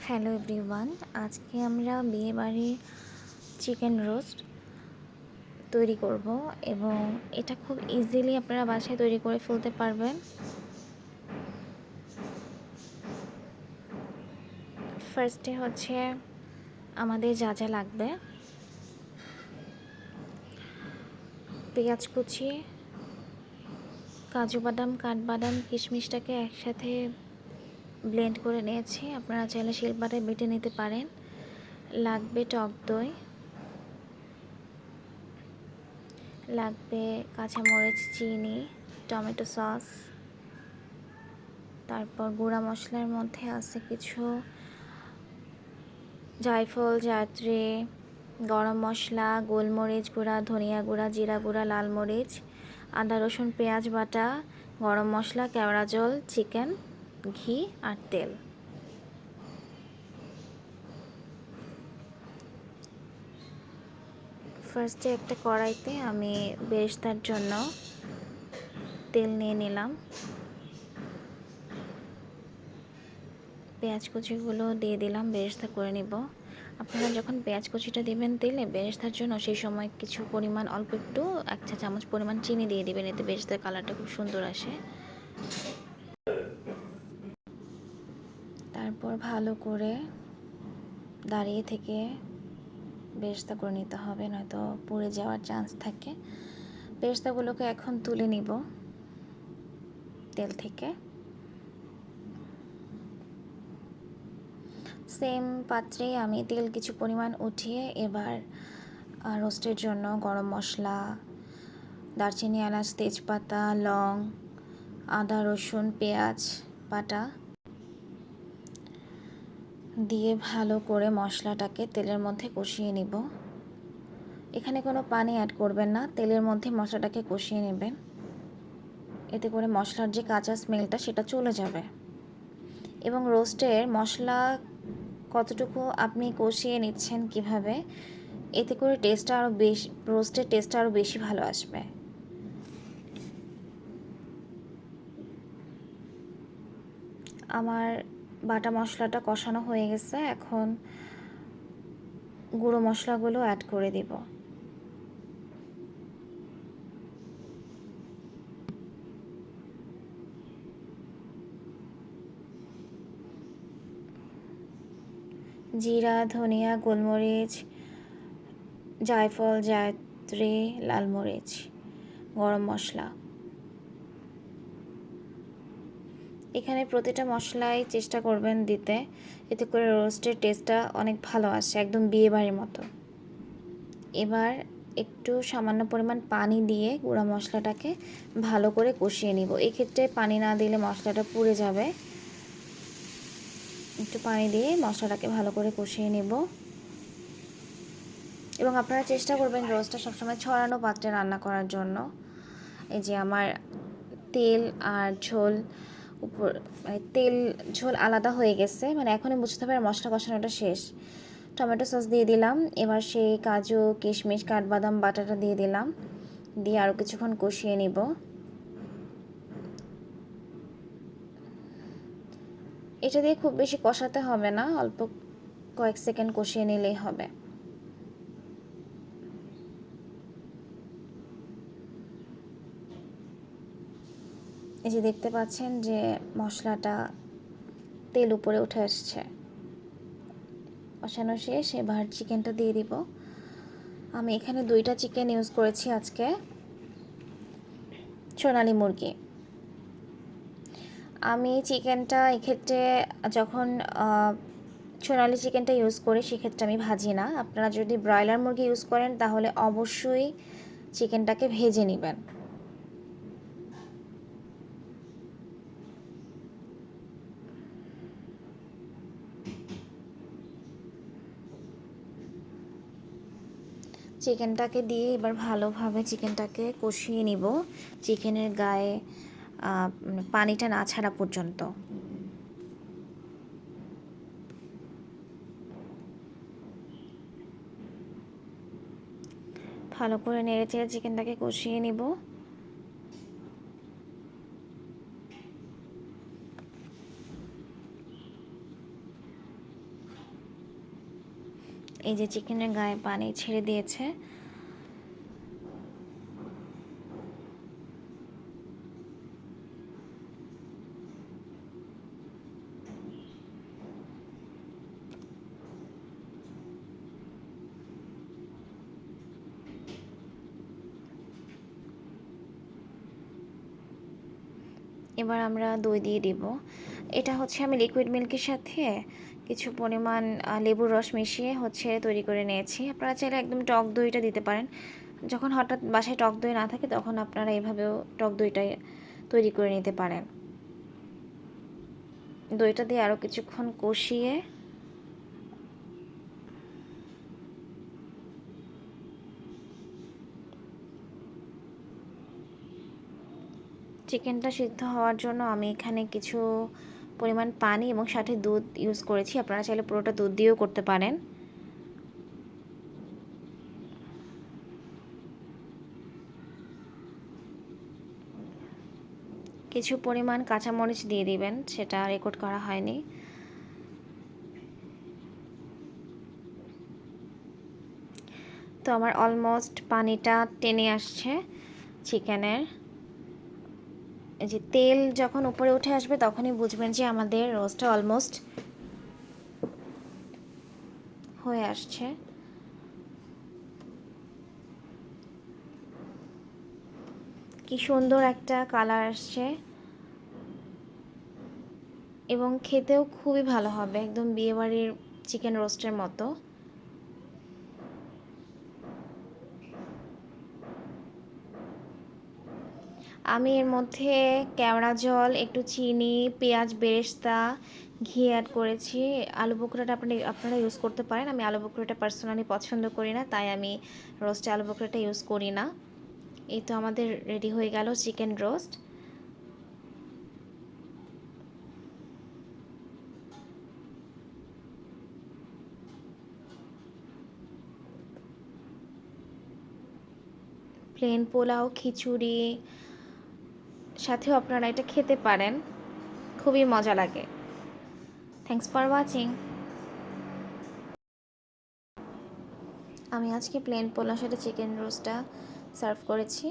Hello everyone, আজকে আমরা বিয়েবাড়ির চিকেন রোস্ট তৈরি করব এবং এটা খুব ইজিলি আপনারা বাসায় তৈরি করে ফেলতে পারবেন। ফার্স্টে হচ্ছে আমাদের যা যা লাগবে: পেঁয়াজ কুচি, কাজু বাদাম, কাঠবাদাম, কিশমিশটাকে একসাথে ব্লেন্ড করে নিয়েছি। আপনারা চাইলে শিলপাটায় বেটে নিতে পারেন। লাগবে টক দই, লাগবে কাঁচামরিচ, চিনি, টমেটো সস, তারপর গুঁড়া মশলার মধ্যে আছে কিছু জায়ফল, জায়ত্রী, গরম মশলা, গোলমরিচ গুঁড়া, ধনিয়া গুঁড়া, জিরা গুঁড়া, লাল মরিচ, আদা রসুন পেঁয়াজ বাটা, গরম মশলা, কেওড়া জল, চিকেন, ঘি আর তেল। ফার্স্টে একটা কড়াইতে আমি বেরেস্তার জন্য তেল নিয়ে নিলাম। পেঁয়াজ কুচিগুলো দিয়ে দিলাম, বেরেস্তা করে নিব। আপনারা যখন পেঁয়াজ কুচিটা দিবেন তেলে বেরেস্তার জন্য, সেই সময় কিছু পরিমাণ অল্প একটু 1 চা চামচ পরিমাণ চিনি দিয়ে দিবেন, এতে বেরেস্তার কালারটা খুব সুন্দর আসে। তারপর ভালো করে দাঁড়িয়ে থেকে বেরেস্তা করে নিতে হবে, নয়তো পুড়ে যাওয়ার চান্স থাকে। বেরেস্তাগুলোকে এখন তুলে নিব তেল থেকে। সেম পাত্রে আমি তেল কিছু পরিমাণ উঠিয়ে এবার রোস্টের জন্য গরম মশলা, দারচিনি, এলাচ, তেজপাতা, লং, আদা রসুন পেঁয়াজ বাটা দিয়ে ভালো করে মশলাটাকে তেলের মধ্যে কষিয়ে নিব। এখানে কোনো পানি অ্যাড করবেন না, তেলের মধ্যে মশলাটাকে কষিয়ে নেবেন। এতে করে মশলার যে কাঁচা স্মেলটা সেটা চলে যাবে। এবং রোস্টের মশলা কতটুকু আপনি কষিয়ে নিচ্ছেন কিভাবে, এতে করে টেস্টটা আরও বেশি, রোস্টের টেস্টটা আরও বেশি ভালো আসবে। আমার বাটা মশলাটা কষানো হয়ে গেছে, এখন গুঁড়ো মশলাগুলো অ্যাড করে দিব। জিরা, ধনিয়া, গোলমরিচ, জায়ফল, জায়ত্রী, লাল মরিচ, গরম মশলা। এখানে প্রতিটা মশলাই চেষ্টা করবেন দিতে, এতে করে রোস্টের টেস্টটা অনেক ভালো আসে, একদম বিয়েবাড়ির মতো। এবার একটু সামান্য পরিমাণ পানি দিয়ে গুঁড়া মশলাটাকে ভালো করে কষিয়ে নিব। এক্ষেত্রে পানি না দিলে মশলাটা পুড়ে যাবে। একটু পানি দিয়ে মশলাটাকে ভালো করে কষিয়ে নেব। এবং আপনারা চেষ্টা করবেন রোস্টটা সবসময় ছড়ানো পাত্রে রান্না করার জন্য। এই যে আমার তেল আর ঝোল উপর, মানে তেল ঝোল আলাদা হয়ে গেছে, মানে এখনই বুঝতে হবে মশলা কষানোটা শেষ। টমেটো সস দিয়ে দিলাম। এবার সেই কাজু, কিশমিশ, কাঠবাদাম বাটাটা দিয়ে দিলাম, দিয়ে আরও কিছুক্ষণ কষিয়ে নিব। এটা দিয়ে খুব বেশি কষাতে হবে না, অল্প কয়েক সেকেন্ড কষিয়ে নিলেই হবে। এই যে দেখতে পাচ্ছেন যে মশলাটা তেল উপরে উঠে আসছে। কষানো শেষ, এবার চিকেনটা দিয়ে দিব। আমি এখানে 2টা চিকেন ইউজ করেছি আজকে, সোনালি মুরগি। আমি চিকেনটা এক্ষেত্রে যখন সোনালি চিকেনটা ইউজ করি সেক্ষেত্রে আমি ভাজি না। আপনারা যদি ব্রয়লার মুরগি ইউজ করেন তাহলে অবশ্যই চিকেনটাকে ভেজে নেবেন। চিকেনটাকে দিয়ে এবার ভালোভাবে চিকেনটাকে কষিয়ে নিব, চিকেনের গায়ে পানিটা না ছাড়া পর্যন্ত। ভালো করে নেড়ে চেড়ে চিকেনটাকে কষিয়ে নিব। এই যে চিকেনের গায়ে পানি ছেড়ে দিয়েছে। এবার আমরা দই দিয়ে দিব। এটা হচ্ছে আমি লিকুইড মিল্কের সাথে কিছু পরিমাণ লেবুর রস মিশিয়ে হচ্ছে তৈরি করে নিয়েছি। আপনারা চাইলে একদম টক দইটা দিতে পারেন। যখন হঠাৎ বাসায় টক দই না থাকে তখন আপনারা এভাবেও টক দইটা তৈরি করে নিতে পারেন। দইটা দিয়ে আরও কিছুক্ষণ কষিয়ে চিকেনটা সিদ্ধ হওয়ার জন্য আমি এখানে কিছু পরিমাণ পানি এবং সাথে দুধ ইউজ করেছি। আপনারা চাইলে পুরোটা দুধ দিয়েও করতে পারেন। কিছু পরিমাণ কাঁচামরিচ দিয়ে দিবেন, সেটা রেকর্ড করা হয়নি। তো আমার অলমোস্ট পানিটা টেনে আসছে চিকেনের। এই যে তেল যখন উপরে উঠে আসবে তখনই বুঝবেন যে আমাদের রোস্টটা অলমোস্ট হয়ে আসছে। কি সুন্দর একটা কালার আসছে এবং খেতেও খুবই ভালো হবে, একদম বিয়েবাড়ির চিকেন রোস্টের মতো। আমি এর মধ্যে কেওড়া জল, একটু চিনি, পেঁয়াজ বেরেস্তা, ঘি অ্যাড করেছি। আলু বখরাটা আপনারা ইউজ করতে পারেন। আমি আলু বখরাটা পার্সোনালি পছন্দ করি না, তাই আমি রোস্টে আলু বখরাটা ইউজ করি না। এই তো আমাদের রেডি হয়ে গেল চিকেন রোস্ট। প্লেন পোলাও, খিচুড়ি সাথেও আপনারা এটা খেতে পারেন, খুবই মজা লাগে। Thanks for watching. আমি আজকে প্লেন পোলাওর সাথে চিকেন রোস্টটা সার্ভ করেছি।